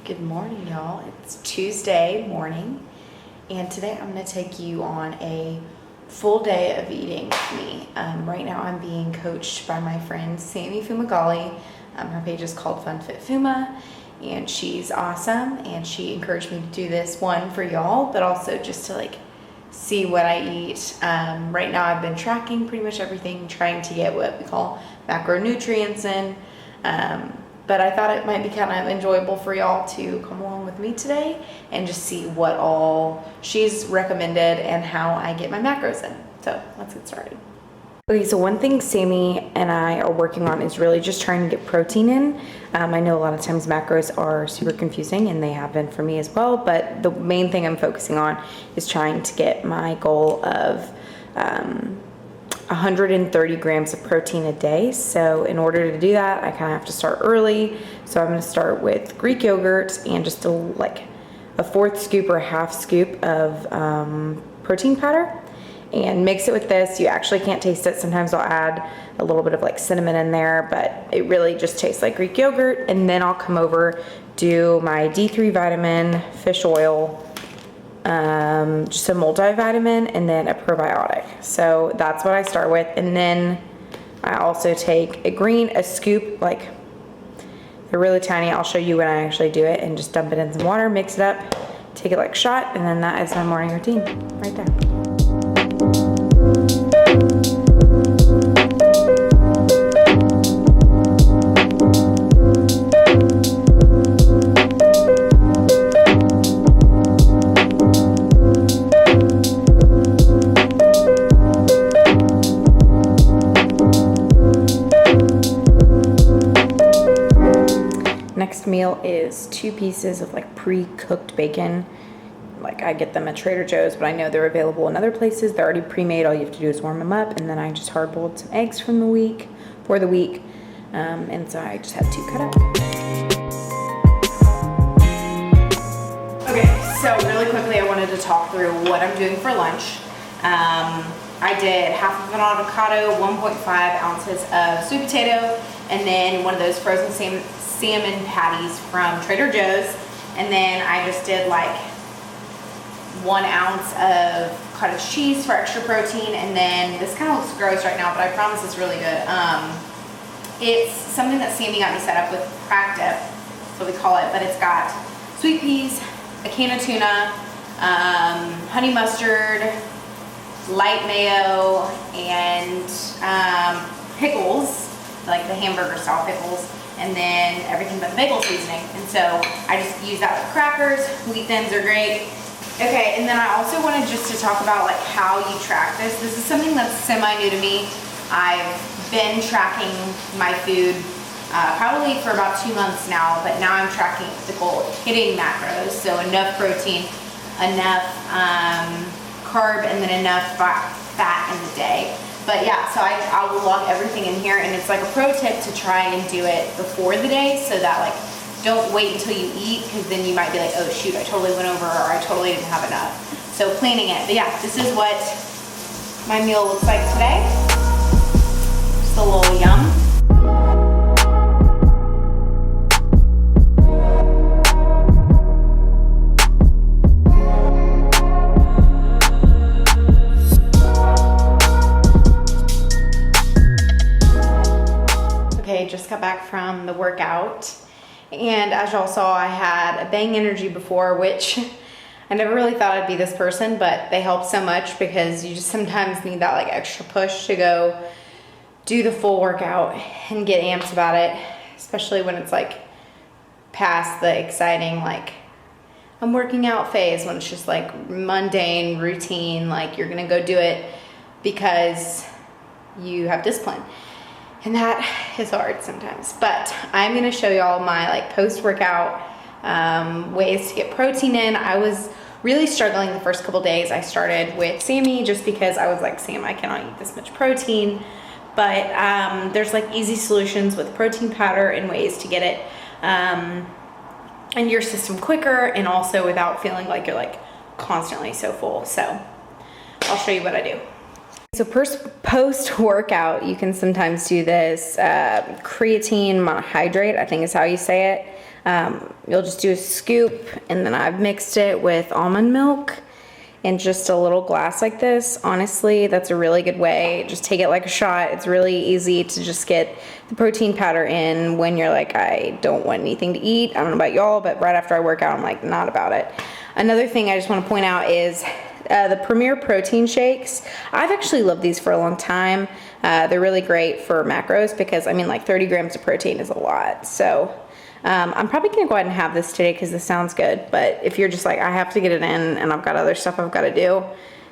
Good morning, y'all. It's Tuesday morning, and today I'm going to take you on a full day of eating with me. Right now I'm being coached by my friend Sammy Fumagalli. Her page is called Fun Fit Fuma, and she's awesome, and she encouraged me to do this, one, for y'all, but also just to see what I eat. Right now I've been tracking pretty much everything, trying to get what we call macronutrients in. But I thought it might be kind of enjoyable for y'all to come along with me today and just see what all she's recommended and how I get my macros in. So let's get started. Okay, so one thing Sammy and I are working on is really just trying to get protein in. I know a lot of times macros are super confusing, and they have been for me as well, but the main thing I'm focusing on is trying to get my goal of 130 grams of protein a day. So in order to do that, I kind of have to start early. So I'm going to start with Greek yogurt and just a fourth scoop or a half scoop of protein powder, and mix it with this. You actually can't taste it. Sometimes I'll add a little bit of cinnamon in there, but it really just tastes like Greek yogurt. And then I'll come over, do my D3 vitamin, fish oil, just a multivitamin, and then a probiotic. So that's what I start with. And then I also take a scoop, they're really tiny. I'll show you when I actually do it, and just dump it in some water, mix it up, take it like a shot, and then that is my morning routine right there. Next meal is 2 pieces of pre-cooked bacon. I get them at Trader Joe's, but I know they're available in other places. They're already pre-made. All you have to do is warm them up, and then I just hard boiled some eggs for the week, and so I just had 2 cut up. Okay, so really quickly I wanted to talk through what I'm doing for lunch. I did half of an avocado, 1.5 ounces of sweet potato, and then one of those frozen salmon patties from Trader Joe's, and then I just did 1 ounce of cottage cheese for extra protein. And then this kind of looks gross right now, but I promise it's really good. It's something that Sammy got me set up with, crack dip, that's what we call it, but it's got sweet peas, a can of tuna, honey mustard, light mayo, and pickles, like the hamburger style pickles, and then everything but the bagel seasoning. And so I just use that with crackers. Wheat thins are great. Okay, and then I also wanted just to talk about how you track this. This is something that's semi-new to me. I've been tracking my food probably for about 2 months now, but now I'm tracking the goal of hitting macros. So enough protein, enough carb, and then enough fat in the day. But yeah, so I will log everything in here, and it's a pro tip to try and do it before the day, so that don't wait until you eat, because then you might be oh shoot, I totally went over, or I totally didn't have enough. So planning it. But yeah, this is what my meal looks like today. Just a little yum. Just got back from the workout, and as y'all saw, I had a Bang Energy before, which I never really thought I'd be this person, but they help so much because you just sometimes need that extra push to go do the full workout and get amped about it, especially when it's past the exciting I'm working out phase, when it's just mundane routine, you're gonna go do it because you have discipline. And that is hard sometimes. But I'm gonna show y'all my post-workout ways to get protein in. I was really struggling the first couple days. I started with Sammy just because I was Sam, I cannot eat this much protein. But there's easy solutions with protein powder and ways to get it in your system quicker, and also without feeling you're constantly so full. So I'll show you what I do. So post workout, you can sometimes do this creatine monohydrate, I think is how you say it. You'll just do a scoop, and then I've mixed it with almond milk in just a little glass like this. Honestly, that's a really good way. Just take it like a shot. It's really easy to just get the protein powder in when you're like, I don't want anything to eat. I don't know about y'all, but right after I work out, I'm like, not about it. Another thing I just want to point out is the Premier protein shakes. I've actually loved these for a long time. They're really great for macros because, I mean, like 30 grams of protein is a lot. So I'm probably gonna go ahead and have this today because this sounds good. But if you're just like, I have to get it in and I've got other stuff I've got to do,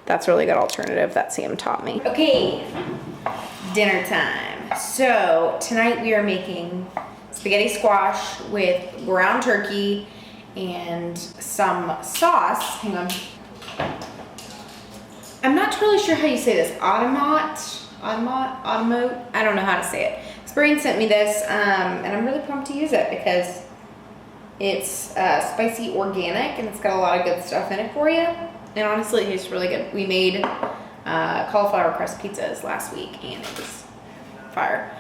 that's a really good alternative that Sam taught me. Okay, dinner time. So tonight we are making spaghetti squash with ground turkey and some sauce. Hang on. I'm not totally sure how you say this. Automote? I don't know how to say it. Spring sent me this, and I'm really pumped to use it because it's spicy organic and it's got a lot of good stuff in it for you. And honestly, it tastes really good. We made cauliflower crust pizzas last week and it was fire.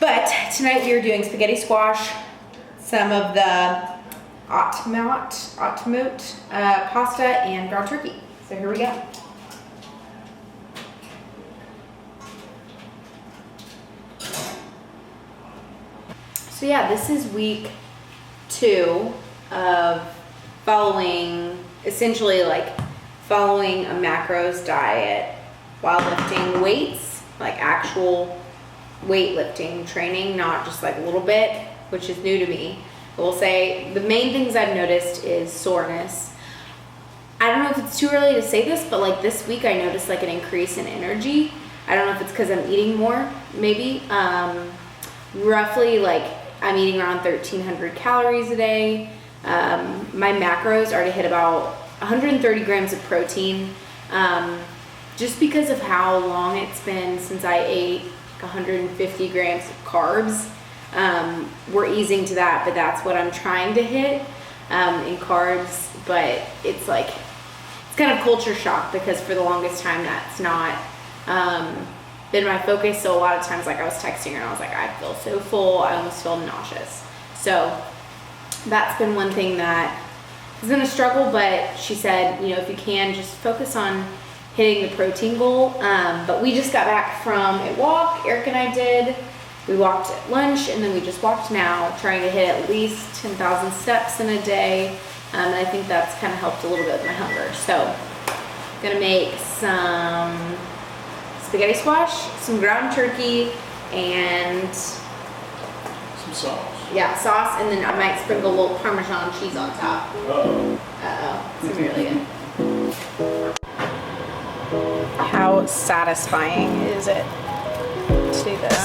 But tonight we are doing spaghetti squash, some of the automote pasta, and ground turkey. So here we go. So yeah, this is week 2 of essentially following a macros diet while lifting weights, like actual weightlifting training, not just like a little bit, which is new to me. I will say the main things I've noticed is soreness. I don't know if it's too early to say this, but like this week I noticed like an increase in energy. I don't know if it's because I'm eating more, maybe. Roughly like I'm eating around 1,300 calories a day. My macros are to hit about 130 grams of protein, just because of how long it's been since I ate 150 grams of carbs. We're easing to that, but that's what I'm trying to hit in carbs. But it's like, it's kind of culture shock because for the longest time that's not been my focus. So a lot of times, like I was texting her and I was like, I feel so full, I almost feel nauseous. So that's been one thing that has been a struggle, but she said, you know, if you can, just focus on hitting the protein goal. But we just got back from a walk, Eric and I did. We walked at lunch and then we just walked now, trying to hit at least 10,000 steps in a day. And I think that's kind of helped a little bit with my hunger. So I'm gonna make some spaghetti squash, some ground turkey, and some sauce. Yeah, sauce, and then I might sprinkle a little Parmesan cheese on top. It's gonna be really good. How satisfying is it to do this?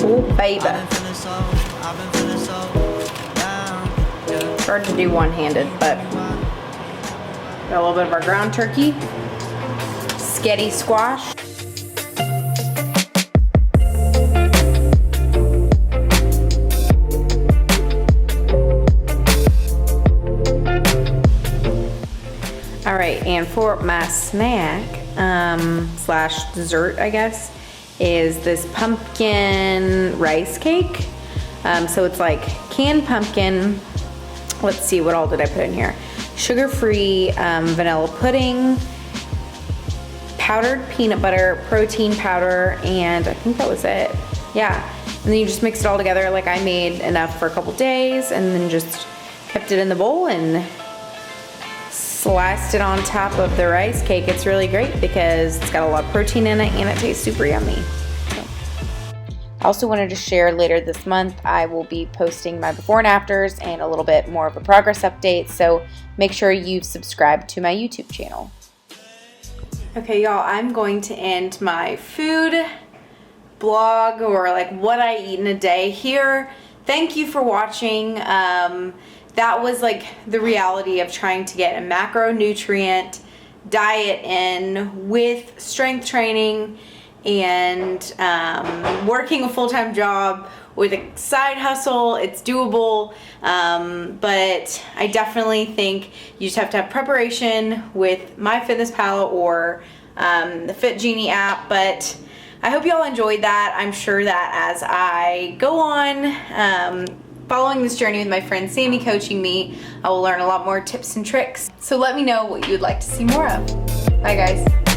Oh, baby. It's hard to do one-handed, but got a little bit of our ground turkey, spaghetti squash. All right, and for my snack, slash dessert, I guess, is this pumpkin rice cake. So it's like canned pumpkin. Let's see, what all did I put in here? Sugar-free vanilla pudding, powdered peanut butter, protein powder, and I think that was it. Yeah, and then you just mix it all together. Like I made enough for a couple days and then just kept it in the bowl and sliced it on top of the rice cake. It's really great because it's got a lot of protein in it and it tastes super yummy. So. I also wanted to share later this month, I will be posting my before and afters and a little bit more of a progress update. So make sure you've subscribed to my YouTube channel. Okay, y'all, I'm going to end my food blog, or like what I eat in a day here. Thank you for watching. That was like the reality of trying to get a macronutrient diet in with strength training and working a full-time job with a side hustle. It's doable, but I definitely think you just have to have preparation with MyFitnessPal or the Fit Genie app. But I hope y'all enjoyed that. I'm sure that as I go on, following this journey with my friend Sammy coaching me, I will learn a lot more tips and tricks. So let me know what you would like to see more of. Bye guys.